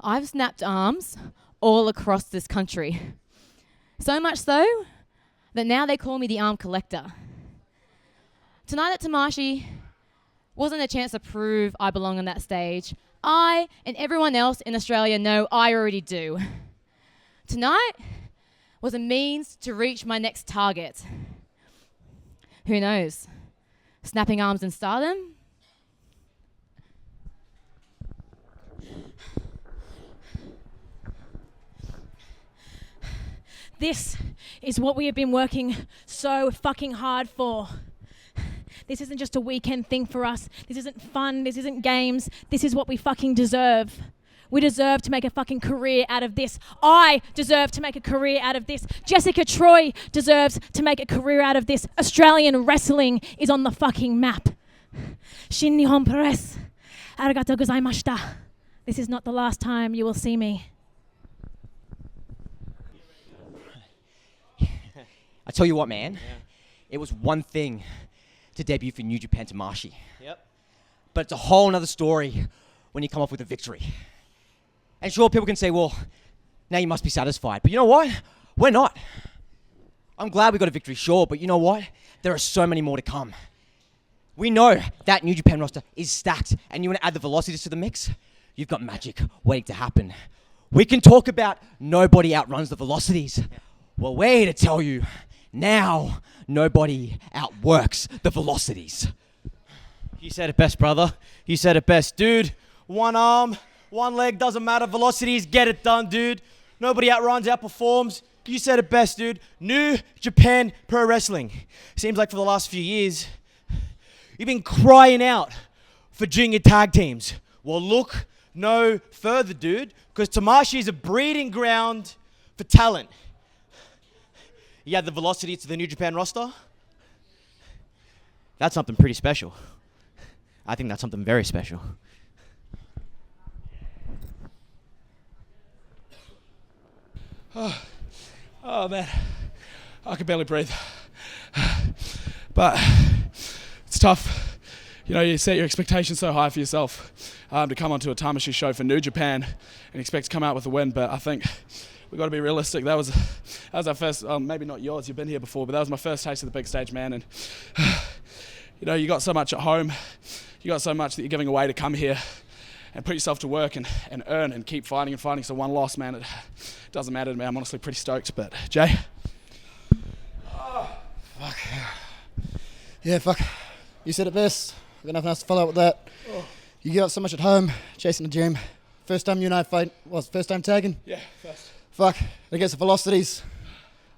I've snapped arms all across this country. So much so that now they call me the arm collector. Tonight at Tamashii wasn't a chance to prove I belong on that stage. I and everyone else in Australia know I already do. Tonight was a means to reach my next target. Who knows? Snapping arms in stardom? This is what we have been working so fucking hard for. This isn't just a weekend thing for us. This isn't fun. This isn't games. This is what we fucking deserve. We deserve to make a fucking career out of this. I deserve to make a career out of this. Jessica Troy deserves to make a career out of this. Australian wrestling is on the fucking map.新日本プロレス、ありがとうございました。This is not the last time you will see me. I tell you what, man. It was one thing to debut for New Japan Tamashii. Yep. But it's a whole nother story when you come off with a victory. And sure, people can say, well, now you must be satisfied. But you know what? We're not. I'm glad we got a victory, sure, but you know what? There are so many more to come. We know that New Japan roster is stacked, and you want to add the velocities to the mix? You've got magic waiting to happen. We can talk about nobody outruns the velocities. Well, we're here to tell you, now nobody outworks the velocities. You said it best, brother. You said it best. Dude, one arm, one leg, doesn't matter. Velocities, get it done, dude. Nobody outruns, outperforms. You said it best, dude. New Japan Pro Wrestling. Seems like for the last few years, you've been crying out for junior tag teams. Well, look no further, dude, because Tamashii is a breeding ground for talent. You add the velocity to the New Japan roster? That's something pretty special. I think that's something very special. Oh man, I can barely breathe. But it's tough. You know, you set your expectations so high for yourself to come onto a Tamashii show for New Japan and expect to come out with a win. But I think we've got to be realistic. That was our first, maybe not yours, you've been here before, but that was my first taste of the big stage, man. And you know, you got so much at home. You got so much that you're giving away to come here and put yourself to work and earn and keep fighting and fighting. So one loss, man, it doesn't matter to me. I'm honestly pretty stoked. But Jay? Oh, fuck. Yeah, fuck. You said it best. I've got nothing else to follow up with that. Oh. You get up so much at home, chasing the gym. First time you and I fight, first time tagging? Yeah, first. Fuck. Against the velocities,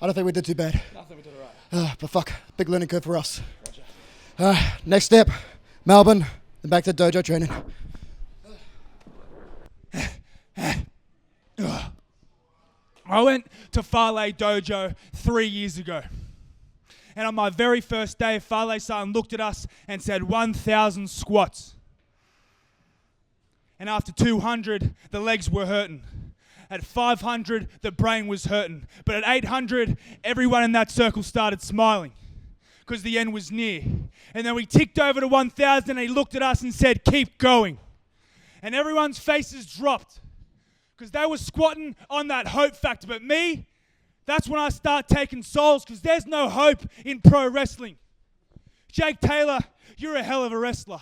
I don't think we did too bad. Nothing, we did all right. But fuck, big learning curve for us. Gotcha. Next step, Melbourne, then back to dojo training. I went to Fale Dojo 3 years ago. And on my very first day, Fale-san looked at us and said 1,000 squats. And after 200, the legs were hurting. At 500, the brain was hurting. But at 800, everyone in that circle started smiling because the end was near. And then we ticked over to 1,000 and he looked at us and said, keep going. And everyone's faces dropped because they were squatting on that hope factor. But me, that's when I start taking souls because there's no hope in pro wrestling. Jake Taylor, you're a hell of a wrestler.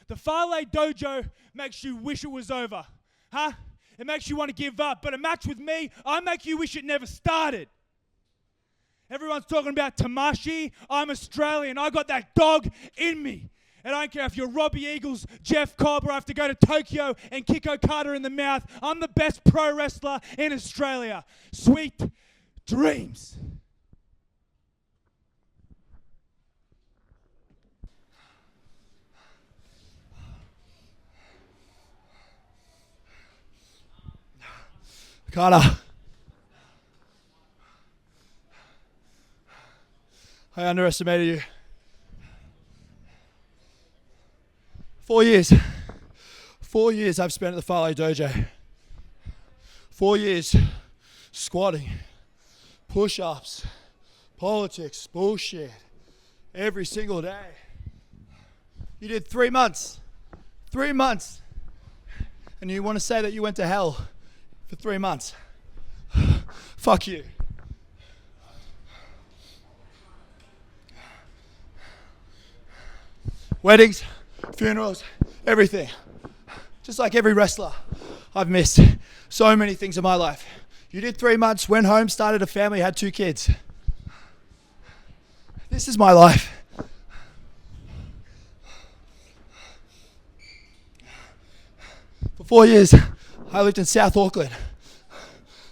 The Fale Dojo makes you wish it was over. Huh? It makes you want to give up. But a match with me, I make you wish it never started. Everyone's talking about Tamashii. I'm Australian. I got that dog in me. And I don't care if you're Robbie Eagles, Jeff Cobb, or I have to go to Tokyo and kick Okada in the mouth. I'm the best pro wrestler in Australia. Sweet dreams. Carter. I underestimated you. 4 years. 4 years I've spent at the Fale Dojo. 4 years squatting, push-ups, politics, bullshit, every single day. You did 3 months. 3 months. And you want to say that you went to hell for 3 months? Fuck you. Weddings, funerals, everything. Just like every wrestler, I've missed so many things in my life. You did 3 months, went home, started a family, had 2 kids. This is my life. For 4 years, I lived in South Auckland,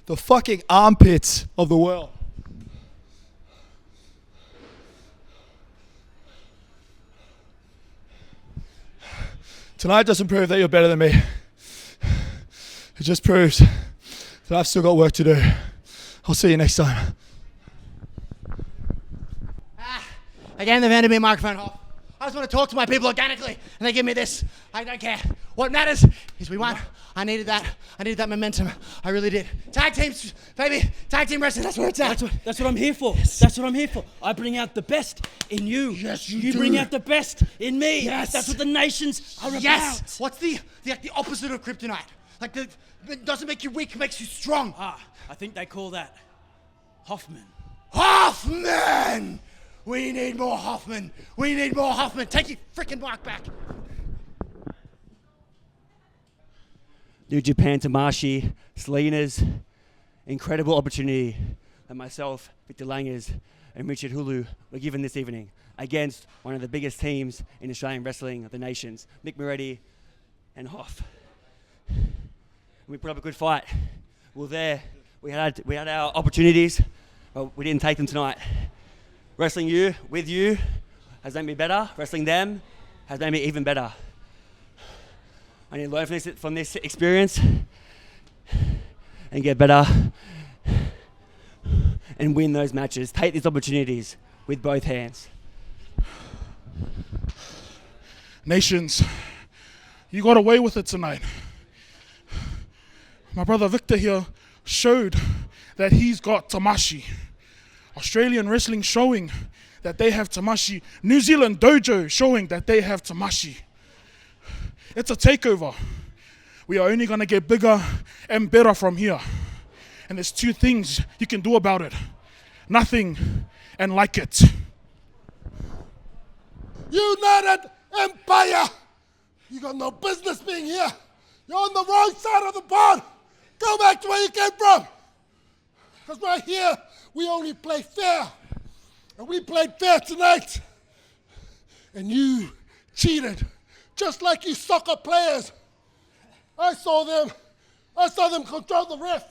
the fucking armpits of the world. Tonight doesn't prove that you're better than me. It just proves that I've still got work to do. I'll see you next time. Again, they've handed me a microphone off. I just want to talk to my people organically, and they give me this. I don't care. What matters is we won. I needed that. I needed that momentum. I really did. Tag teams, baby. Tag team wrestling, that's where it's at. That's what I'm here for. Yes. That's what I'm here for. I bring out the best in you. Yes, you bring out the best in me. Yes. That's what the nations are about. Yes. What's the opposite of kryptonite? Like, it doesn't make you weak, it makes you strong. I think they call that Hoffman. Hoffman! We need more Hoffman. We need more Hoffman. Take your freaking mic back. New Japan Tamashii, Selina's incredible opportunity that myself, Victor Langers, and Richard Hulu were given this evening against one of the biggest teams in Australian wrestling of the nations, Mick Moretti and Hoff. And we put up a good fight. We were there. We had our opportunities, but we didn't take them tonight. Wrestling you, with you, has made me better. Wrestling them has made me even better. I need to learn from this experience and get better and win those matches. Take these opportunities with both hands. Nations, you got away with it tonight. My brother Victor here showed that he's got Tamashii. Australian wrestling showing that they have Tamashii. New Zealand dojo showing that they have Tamashii. It's a takeover. We are only going to get bigger and better from here. And there's 2 things you can do about it. Nothing and like it. United Empire! You got no business being here. You're on the wrong side of the pond. Go back to where you came from. Because right here, we only play fair. And we played fair tonight. And you cheated. Just like you soccer players. I saw them control the ref.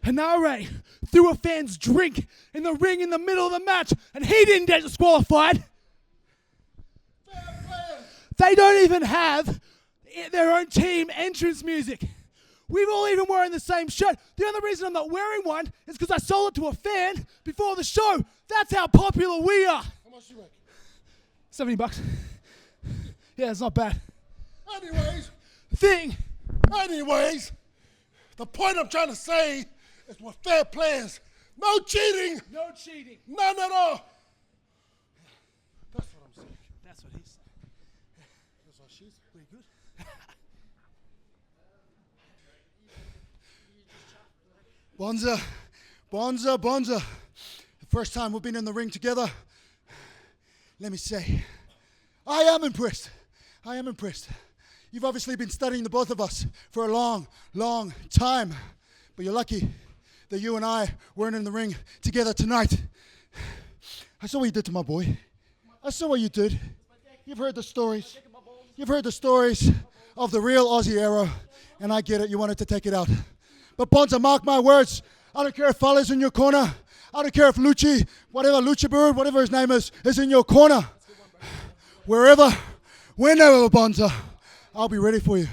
Hanare threw a fan's drink in the ring in the middle of the match, and he didn't get disqualified. They don't even have their own team entrance music. We've all even wearing the same shirt. The only reason I'm not wearing one is because I sold it to a fan before the show. That's how popular we are. How much you make? $70. Yeah, it's not bad. Anyways, the point I'm trying to say is we're fair players. No cheating. No cheating. None at all. That's what I'm saying. That's what he's saying. That's what she's pretty good. Bonza. The first time we've been in the ring together, let me say, I am impressed. You've obviously been studying the both of us for a long, long time, but you're lucky that you and I weren't in the ring together tonight. I saw what you did to my boy. I saw what you did. You've heard the stories. You've heard the stories of the real Aussie era, and I get it. You wanted to take it out. But Bonza, mark my words. I don't care if Fala's in your corner. I don't care if Luchi, whatever his name is in your corner. Wherever, whenever, Bonza, I'll be ready for you.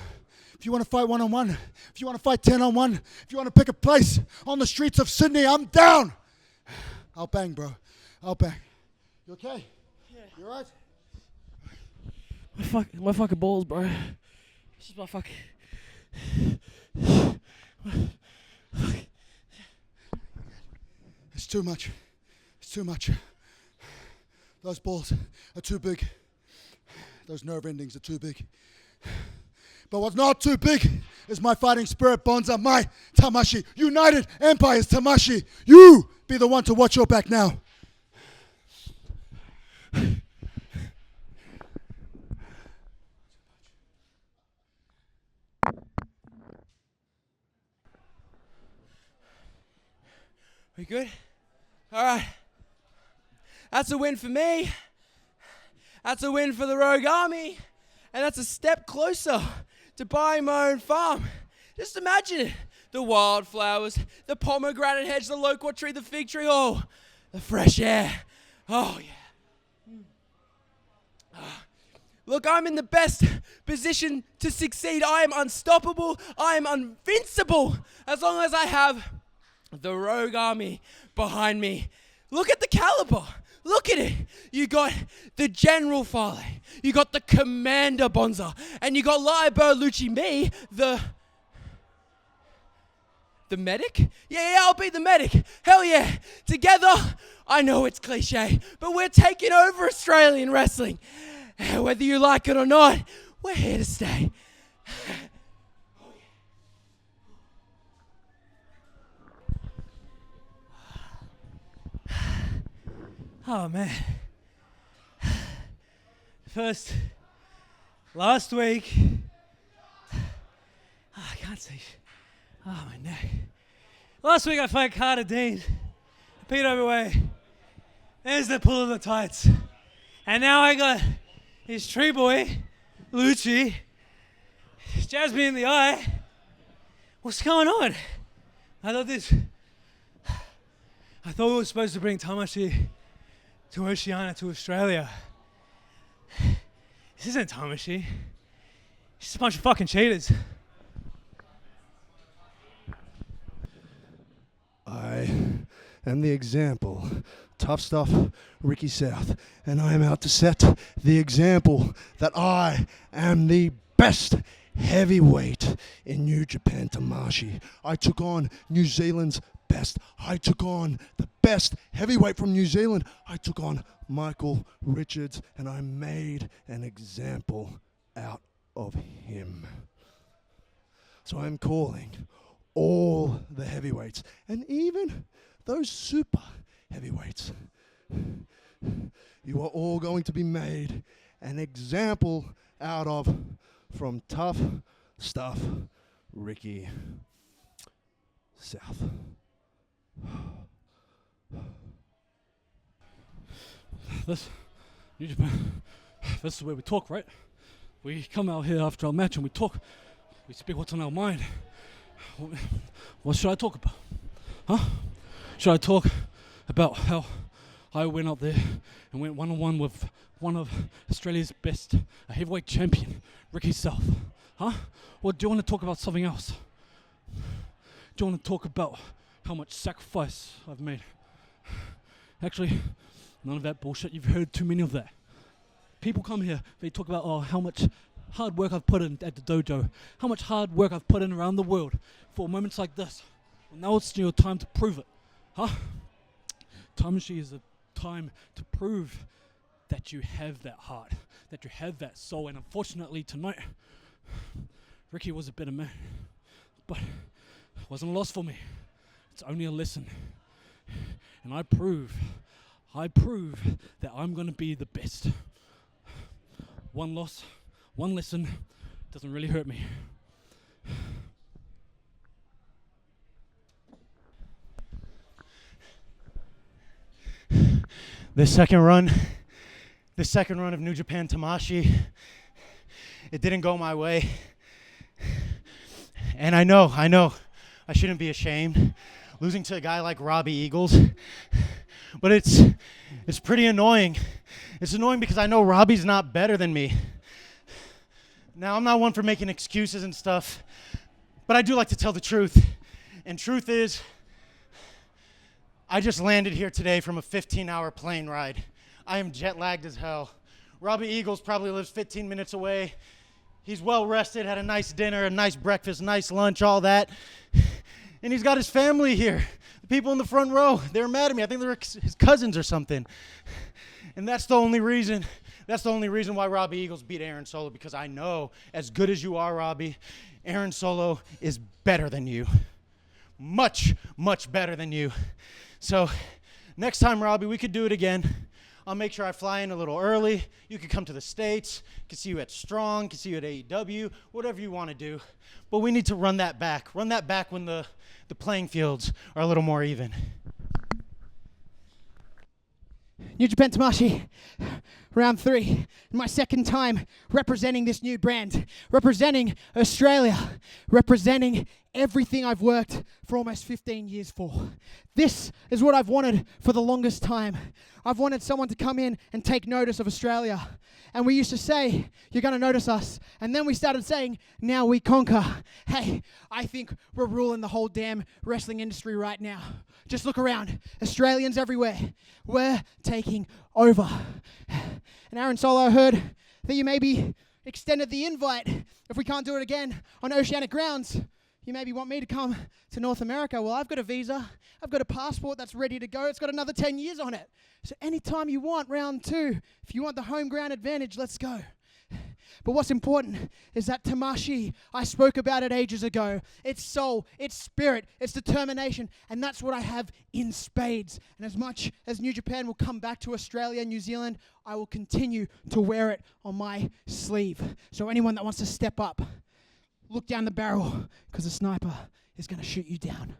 If you want to fight one-on-one, if you want to fight 10-on-1, if you want to pick a place on the streets of Sydney, I'm down. I'll bang, bro. I'll bang. You okay? Yeah. You all right? My fucking balls, bro. This is my fucking... It's too much. Those balls are too big. Those nerve endings are too big. But what's not too big is my fighting spirit, Bonza, my Tamashi. United Empire's Tamashi. You be the one to watch your back now. We good? All right. That's a win for me. That's a win for the Rogue Army. And that's a step closer to buying my own farm. Just imagine it. The wildflowers, the pomegranate hedge, the loquat tree, the fig tree. Oh, the fresh air. Oh, yeah. Look, I'm in the best position to succeed. I am unstoppable. I am invincible. As long as I have the Rogue Army behind me. Look at the caliber. Look at it. You got the General Fale. You got the Commander Bonza. And you got Liber Lucci, me, the medic? Yeah, I'll be the medic. Hell yeah. Together, I know it's cliche, but we're taking over Australian wrestling. Whether you like it or not, we're here to stay. Oh man. Last week, I can't see. Oh, my neck. Last week I fought Carter Dean, Pete Overweight. There's the pull of the tights. And now I got his tree boy, Lucci, jabs me in the eye. What's going on? I thought we were supposed to bring Tamashi to Oceania, to Australia. This isn't Tamashi. It's just a bunch of fucking cheaters. I am the example. Tough stuff, Ricky South. And I am out to set the example that I am the best heavyweight in New Japan Tamashi. I took on New Zealand's best. I took on the best heavyweight from New Zealand. I took on Michael Richards, and I made an example out of him. So I'm calling all the heavyweights, and even those super heavyweights. You are all going to be made an example out of from tough stuff, Ricky South. This New Japan, this is where we talk, right? We come out here after our match and we talk. We speak what's on our mind. What should I talk about? Huh? Should I talk about how I went out there and went one-on-one with one of Australia's best, a heavyweight champion, Ricky South? Huh? Or do you want to talk about something else? Do you want to talk about how much sacrifice I've made? Actually, none of that bullshit. You've heard too many of that. People come here, they talk about how much hard work I've put in at the dojo, how much hard work I've put in around the world for moments like this. Well, now it's your time to prove it. Huh? Tamashi is a time to prove that you have that heart, that you have that soul. And unfortunately tonight, Ricky was a better man, but it wasn't a loss for me. It's only a lesson. And I prove that I'm going to be the best. One loss, one lesson doesn't really hurt me. The second run of New Japan Tamashi, it didn't go my way. And I know, I shouldn't be ashamed losing to a guy like Robbie Eagles, but it's pretty annoying. It's annoying because I know Robbie's not better than me. Now, I'm not one for making excuses and stuff, but I do like to tell the truth. And truth is, I just landed here today from a 15-hour plane ride. I am jet-lagged as hell. Robbie Eagles probably lives 15 minutes away. He's well-rested, had a nice dinner, a nice breakfast, nice lunch, all that. And he's got his family here. The people in the front row, they're mad at me. I think they're his cousins or something. And that's the only reason That's the only reason why Robbie Eagles beat Aaron Solo, because I know, as good as you are, Robbie, Aaron Solo is better than you. Much, much better than you. So next time, Robbie, we could do it again. I'll make sure I fly in a little early. You could come to the States. Can see you at Strong. Can see you at AEW. Whatever you want to do. But we need to run that back. Run that back when the playing fields are a little more even. New Japan Tamashii, round 3. My second time representing this new brand, representing Australia, representing everything I've worked for almost 15 years for. This is what I've wanted for the longest time. I've wanted someone to come in and take notice of Australia. And we used to say, you're going to notice us. And then we started saying, now we conquer. Hey, I think we're ruling the whole damn wrestling industry right now. Just look around. Australians everywhere. We're taking over. And Aaron Solo, I heard that you maybe extended the invite if we can't do it again on oceanic grounds. You maybe want me to come to North America. Well, I've got a visa. I've got a passport that's ready to go. It's got another 10 years on it. So anytime you want, round 2, if you want the home ground advantage, let's go. But what's important is that Tamashii, I spoke about it ages ago. It's soul, it's spirit, it's determination, and that's what I have in spades. And as much as New Japan will come back to Australia and New Zealand, I will continue to wear it on my sleeve. So anyone that wants to step up, look down the barrel, because the sniper is going to shoot you down.